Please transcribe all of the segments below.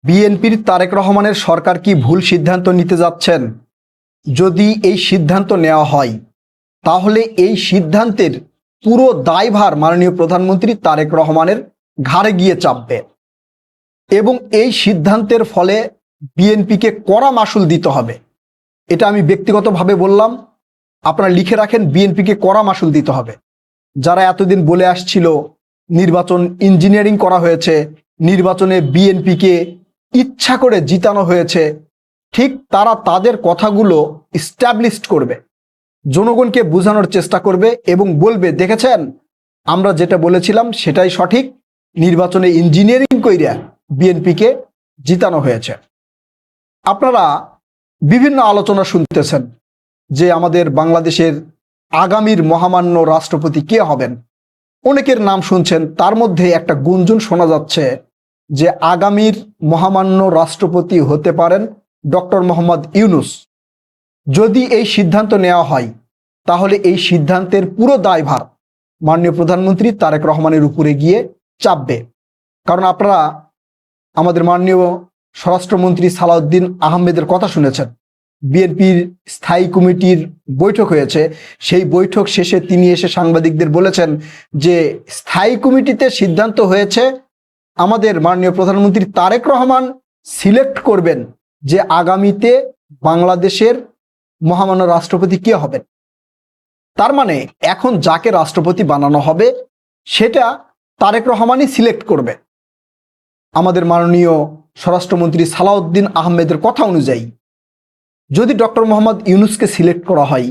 বিএনপির তারেক রহমানের সরকার কি ভুল সিদ্ধান্ত নিতে যাচ্ছেন? যদি এই সিদ্ধান্ত নেওয়া হয় তাহলে এই সিদ্ধান্তের পুরো দায়ভার মাননীয় প্রধানমন্ত্রী তারেক রহমানের ঘাড়ে গিয়ে চাপবে এবং এই সিদ্ধান্তের ফলে বিএনপিকে কড়া মাশুল দিতে হবে। এটা আমি ব্যক্তিগতভাবে বললাম, আপনারা লিখে রাখেন, বিএনপিকে কড়া মাশুল দিতে হবে। যারা এতদিন বলে আসছিল নির্বাচন ইঞ্জিনিয়ারিং করা হয়েছে, নির্বাচনে বিএনপিকে ইচ্ছা করে জিতানো হয়েছে, ঠিক তারা তাদের কথাগুলো এস্টাবলিশড করবে, জনগণকে বোঝানোর চেষ্টা করবে এবং বলবে, দেখেছেন আমরা যেটা বলেছিলাম সেটাই সঠিক, নির্বাচনে ইঞ্জিনিয়ারিং কইরা বিএনপিকে জিতানো হয়েছে। আপনারা বিভিন্ন আলোচনা শুনতেছেন যে আমাদের বাংলাদেশের আগামীর মহামান্য রাষ্ট্রপতি কে হবেন, অনেকের নাম শুনছেন। তার মধ্যে একটা গুঞ্জন শোনা যাচ্ছে যে আগামীর মহামান্য রাষ্ট্রপতি হতে পারেন ডক্টর মোহাম্মদ ইউনূস। যদি এই সিদ্ধান্ত নেওয়া হয় তাহলে এই সিদ্ধান্তের পুরো দায়ভার মাননীয় প্রধানমন্ত্রী তারেক রহমানের উপরে গিয়ে চাপবে। কারণ আপনারা আমাদের মাননীয় স্বরাষ্ট্রমন্ত্রী সালাউদ্দিন আহমেদের কথা শুনেছেন। বিএনপির স্থায়ী কমিটির বৈঠক হয়েছে, সেই বৈঠক শেষে তিনি এসে সাংবাদিকদের বলেছেন যে স্থায়ী কমিটিতে সিদ্ধান্ত হয়েছে আমাদের মাননীয় প্রধানমন্ত্রী তারেক রহমান সিলেক্ট করবেন যে আগামীতে বাংলাদেশের মহামান্য রাষ্ট্রপতি কে হবেন। তার মানে এখন যাকে রাষ্ট্রপতি বানানো হবে সেটা তারেক রহমানই সিলেক্ট করবে। আমাদের মাননীয় স্বরাষ্ট্রমন্ত্রী সালাউদ্দিন আহমেদের কথা অনুযায়ী যদি ডক্টর মোহাম্মদ ইউনূসকে সিলেক্ট করা হয়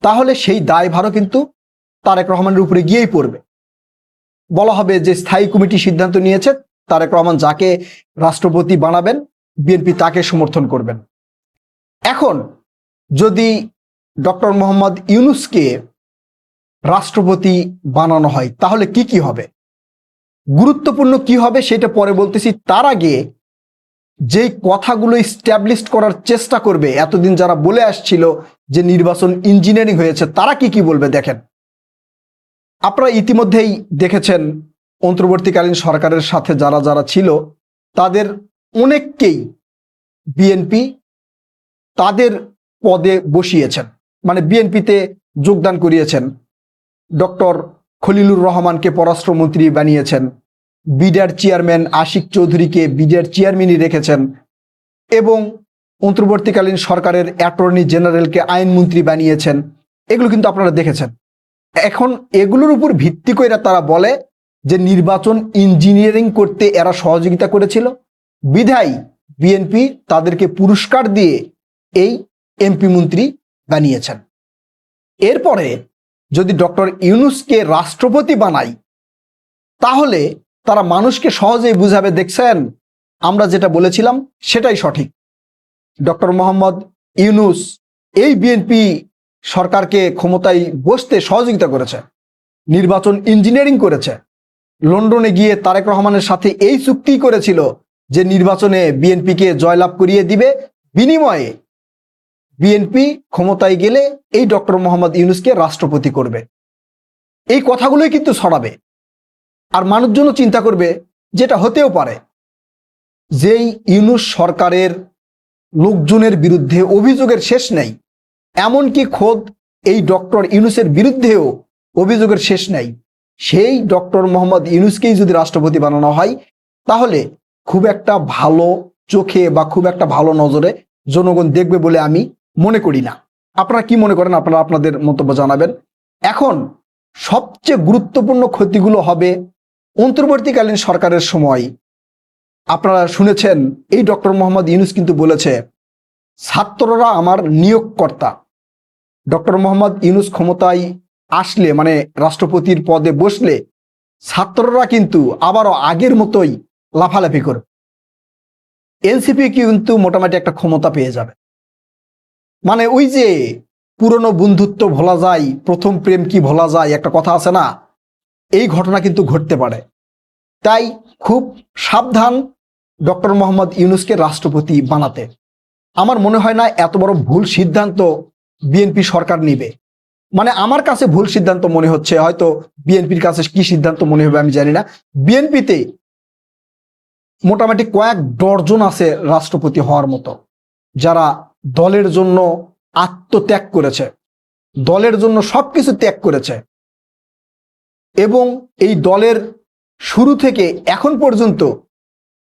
তাহলে সেই দায়ভারও কিন্তু তারেক রহমানের উপরে গিয়েই পড়বে। বলা হবে যে স্থায়ী কমিটি সিদ্ধান্ত নিয়েছে, তারেক রহমান যাকে রাষ্ট্রপতি বানাবেন বিএনপি তাকে সমর্থন করবেন। এখন যদি ডক্টর মোহাম্মদ ইউনূসকে রাষ্ট্রপতি বানানো হয় তাহলে কি কি হবে, গুরুত্বপূর্ণ কি হবে সেটা পরে বলতেছি। তার আগে যেই কথাগুলো এস্টাবলিশ করার চেষ্টা করবে, এতদিন যারা বলে আসছিল যে নির্বাচন ইঞ্জিনিয়ারিং হয়েছে, তারা কি কি বলবে দেখেন। আপনারা ইতিমধ্যেই দেখেছেন অন্তর্বর্তীকালীন সরকারের সাথে যারা যারা ছিল তাদের অনেককেই বিএনপি তাদের পদে বসিয়েছেন, মানে বিএনপিতে যোগদান করিয়েছেন। ডক্টর খলিলুর রহমানকে পররাষ্ট্রমন্ত্রী বানিয়েছেন, বিডিআর চেয়ারম্যান আশিক চৌধুরীকে বিডিআর চেয়ারম্যানই রেখেছেন এবং অন্তর্বর্তীকালীন সরকারের অ্যাটর্নি জেনারেলকে আইনমন্ত্রী বানিয়েছেন। এগুলো কিন্তু আপনারা দেখেছেন। এখন এগুলোর উপর ভিত্তি করে তারা বলে যে নির্বাচন ইঞ্জিনিয়ারিং করতে এরা সহযোগিতা করেছিল, বিধায় বিএনপি তাদেরকে পুরস্কার দিয়ে এই এমপি মন্ত্রী বানিয়েছেন। এরপরে যদি ডক্টর ইউনূসকে রাষ্ট্রপতি বানাই তাহলে তারা মানুষকে সহজেই বুঝাবে, দেখছেন আমরা যেটা বলেছিলাম সেটাই সঠিক। ডক্টর মোহাম্মদ ইউনূস এই বিএনপি সরকারকে ক্ষমতায় বসতে সহযোগিতা করেছে, নির্বাচন ইঞ্জিনিয়ারিং করেছে, লন্ডনে গিয়ে তারেক রহমানের সাথে এই চুক্তি করেছিল যে নির্বাচনে বিএনপিকে জয়লাভ করিয়ে দিবে, বিনিময়ে বিএনপি ক্ষমতায় গেলে এই ডক্টর মোহাম্মদ ইউনূসকে রাষ্ট্রপতি করবে। এই কথাগুলোই কিন্তু ছড়াবে আর মানুষজন চিন্তা করবে যেটা হতেও পারে, যেই ইউনূস সরকারের লোকজনের বিরুদ্ধে অভিযোগের শেষ নেই, এমনকি খোদ এই ডক্টর ইউনূসের বিরুদ্ধেও অভিযোগের শেষ নেই, সেই ডক্টর মোহাম্মদ ইউনূসকেই যদি রাষ্ট্রপতি বানানো হয় তাহলে খুব একটা ভালো চোখে বা খুব একটা ভালো নজরে জনগণ দেখবে বলে আমি মনে করি না। আপনারা কি মনে করেন? আপনারা আপনাদের মন্তব্য জানাবেন। এখন সবচেয়ে গুরুত্বপূর্ণ ক্ষতিগুলো হবে অন্তর্বর্তীকালীন সরকারের সময়। আপনারা শুনেছেন এই ডক্টর মোহাম্মদ ইউনূস কিন্তু বলেছে ছাত্ররা আমার নিয়োগকর্তা। ডক্টর মোহাম্মদ ইউনূস ক্ষমতায় আসলে, মানে রাষ্ট্রপতির পদে বসলে, ছাত্ররা কিন্তু আবারও আগের মতোই লাফালাফি করবে। এনসিপি কিন্তু মোটামুটি একটা ক্ষমতা পেয়ে যাবে। মানে ওই যে পুরনো বন্ধুত্ব ভোলা যায়, প্রথম প্রেম কি ভোলা যায়, একটা কথা আছে না, এই ঘটনা কিন্তু ঘটতে পারে। তাই খুব সাবধান ডক্টর মোহাম্মদ ইউনূসকে রাষ্ট্রপতি বানাতে। আমার মনে হয় না এত বড় ভুল সিদ্ধান্ত বিএনপি সরকার নিবে। মানে আমার কাছে ভুল সিদ্ধান্ত মনে হচ্ছে, হয়তো বিএনপির কাছে কি সিদ্ধান্ত মনে হবে আমি জানি না। বিএনপিতে মোটামুটি কয়েক ডর্জন আছে রাষ্ট্রপতি হওয়ার মতো, যারা দলের জন্য আত্মত্যাগ করেছে, দলের জন্য সবকিছু ত্যাগ করেছে এবং এই দলের শুরু থেকে এখন পর্যন্ত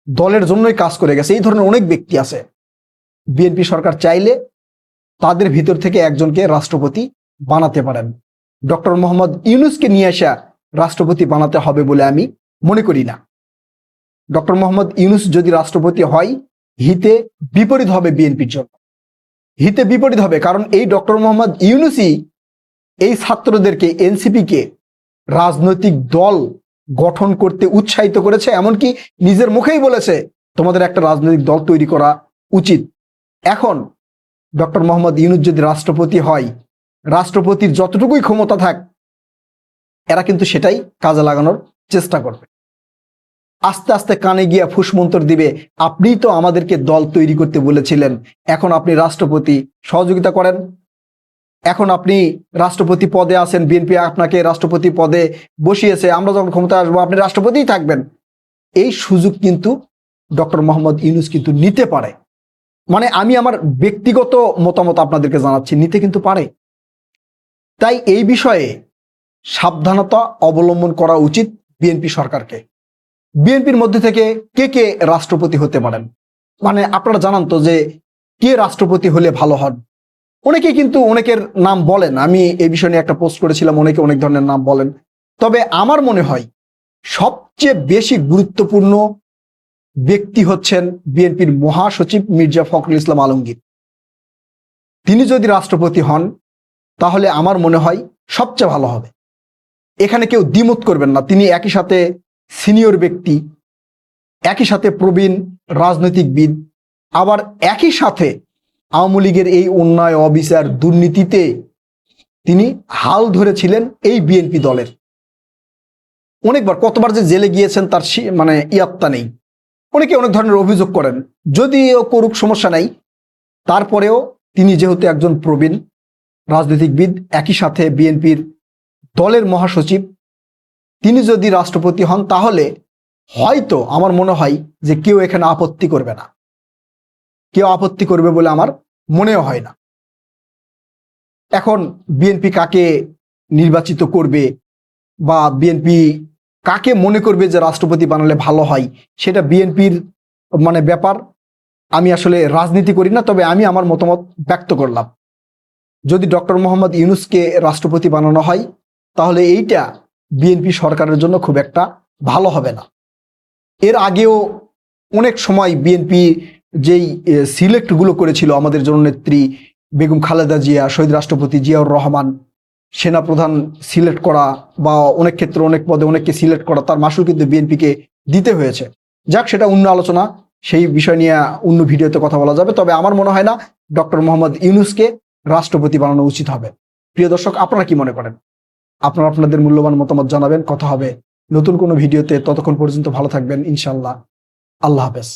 দলের জন্যই কাজ করে গেছে। এই ধরনের অনেক ব্যক্তি আছে। বিএনপি সরকার চাইলে তাদের ভিতর থেকে একজনকে রাষ্ট্রপতি বানাতে পারেন। ডক্টর মোহাম্মদ ইউনূসকে নিয়ে আসা রাষ্ট্রপতি বানাতে হবে বলে আমি মনে করি না। ডক্টর মোহাম্মদ ইউনূস যদি রাষ্ট্রপতি হয়, হিতে বিপরীত হবে বিএনপির জন্য, হিতে বিপরীত হবে। কারণ এই ডক্টর মোহাম্মদ ইউনূসই এই ছাত্রদেরকে, এনসিপিকে রাজনৈতিক দল গঠন করতে উৎসাহিত করেছে, এমনকি নিজের মুখেই বলেছে তোমাদের একটা রাজনৈতিক দল তৈরি করা উচিত। এখন ডক্টর মোহাম্মদ ইউনূস যদি রাষ্ট্রপতি হয়, রাষ্ট্রপতির যতটুকুই ক্ষমতা থাক, এরা কিন্তু সেটাই কাজে লাগানোর চেষ্টা করবে। আস্তে আস্তে কানে গিয়া ফুসমন্তর দিবে, আপনিই তো আমাদেরকে দল তৈরি করতে বলেছিলেন, এখন আপনি রাষ্ট্রপতি, সহযোগিতা করেন। এখন আপনি রাষ্ট্রপতি পদে আছেন, বিএনপি আপনাকে রাষ্ট্রপতি পদে বসিয়েছে, আমরা যখন ক্ষমতায় আসবো আপনি রাষ্ট্রপতিই থাকবেন। এই সুযোগ কিন্তু ডক্টর মোহাম্মদ ইউনূস কিন্তু নিতে পারে। মানে আমি আমার ব্যক্তিগত মতামত আপনাদেরকে জানাচ্ছি, নিতে কিন্তু পারে। তাই এই বিষয়ে সাবধানতা অবলম্বন করা উচিত বিএনপি সরকারকে। বিএনপির মধ্যে থেকে কে কে রাষ্ট্রপতি হতে পারেন, মানে আপনারা জানান তো যে কে রাষ্ট্রপতি হলে ভালো হন। অনেকে কিন্তু অনেকের নাম বলেন, আমি এই বিষয় নিয়ে একটা পোস্ট করেছিলাম, অনেকে অনেক ধরনের নাম বলেন। তবে আমার মনে হয় সবচেয়ে বেশি গুরুত্বপূর্ণ ব্যক্তি হচ্ছেন বিএনপির মহাসচিব মির্জা ফখরুল ইসলাম আলমগীর। তিনি যদি রাষ্ট্রপতি হন তাহলে আমার মনে হয় সবচেয়ে ভালো হবে। এখানে কেউ দ্বিমত করবেন না, তিনি একই সাথে সিনিয়র ব্যক্তি, একই সাথে প্রবীণ রাজনৈতিকবিদ, আবার একই সাথে আওয়ামী লীগের এই অন্যায়, অবিচার, দুর্নীতিতে তিনি হাল ধরেছিলেন এই বিএনপি দলের। অনেকবার, কতবার যে জেলে গিয়েছেন তার মানে ইয়াত্তা নেই। অনেকে অনেক ধরনের অভিযোগ করেন, যদিও করুক, সমস্যা নাই। তারপরেও তিনি যেহেতু একজন প্রবীণ রাজনৈতিকবিদ, একই সাথে বিএনপির দলের মহাসচিব, তিনি যদি রাষ্ট্রপতি হন তাহলে হয়তো আমার মনে হয় যে কেউ এখানে আপত্তি করবে না, কেউ আপত্তি করবে বলে আমার মনেও হয় না। এখন বিএনপি কাকে নির্বাচিত করবে বা বিএনপি কাকে মনে করবে যে রাষ্ট্রপতি বানালে ভালো হয়, সেটা বিএনপির মানে ব্যাপার। আমি আসলে রাজনীতি করি না, তবে আমি আমার মতামত ব্যক্ত করলাম। যদি ডক্টর মোহাম্মদ ইউনূসকে রাষ্ট্রপতি বানানো হয় তাহলে এইটা বিএনপি সরকারের জন্য খুব একটা ভালো হবে না। এর আগেও অনেক সময় বিএনপি যেই সিলেক্টগুলো করেছিল, আমাদের জননেত্রী বেগম খালেদা জিয়া, শহীদ রাষ্ট্রপতি জিয়াউর রহমান, সেনাপ্রধান সিলেক্ট করা বা অনেক ক্ষেত্রে অনেক পদে অনেককে সিলেক্ট করা, তার মাসুল কিন্তু বিএনপিকে দিতে হয়েছে। যাক, সেটা অন্য আলোচনা, সেই বিষয় নিয়ে অন্য ভিডিওতে কথা বলা যাবে। তবে আমার মনে হয় না ডক্টর মোহাম্মদ ইউনূসকে রাষ্ট্রপতি বানানো উচিত হবে। প্রিয় দর্শক, আপনারা কি মনে করেন? আপনারা আপনাদের মূল্যবান মতামত জানাবেন। কথা হবে নতুন কোনো ভিডিওতে। ততক্ষণ পর্যন্ত ভালো থাকবেন ইনশাআল্লাহ। আল্লাহ হাফেজ।